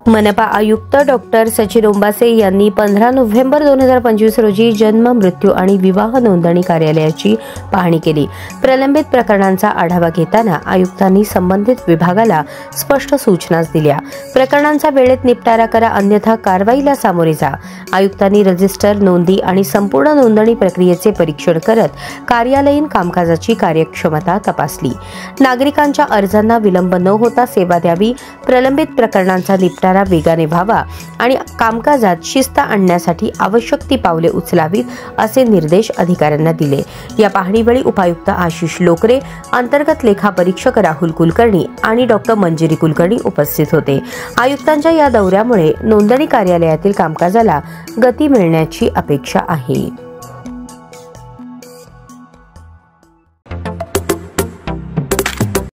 मनपा आयुक्त डॉक्टर सचिन ओंबासे यांनी 15 नोव्हेंबर 2025 रोजी जन्म, मृत्यू आणि विवाह नोंदणी कार्यालयाची पाहणी केली। प्रलंबित प्रकरणांचा आढावा घेताना आयुक्तांनी संबंधित विभागाला स्पष्ट सूचना दिल्या। प्रकरणांचा वेळेत निपटारा करा, अन्यथा कारवाईला सामोरे जा। आयुक्तांनी रजिस्टर, नोंदी आणि संपूर्ण नोंदणी प्रक्रियेचे परीक्षण करत कार्यालयीन कामकाजाची कार्यक्षमता तपासली। नागरिकांच्या अर्जांना विलंब न होता सेवा द्यावी, प्रलंबित प्रकरणांचा निपटारा वेगाने व्हावा आणि कामकाजात शिस्त आणण्यासाठी आवश्यक ती पावले उचलावीत असे निर्देश अधिकाऱ्यांना दिले। या पाहणीवेळी उपायुक्त आशिष लोकरे, अंतर्गत लेखा परीक्षक राहुल कुलकर्णी आणि डॉक्टर मंजिरी कुलकर्णी उपस्थित होते। आयुक्तांच्या या दौऱ्यामुळे नोंदणी कार्यालयातील कामकाजाला गती मिळण्याची अपेक्षा आहे।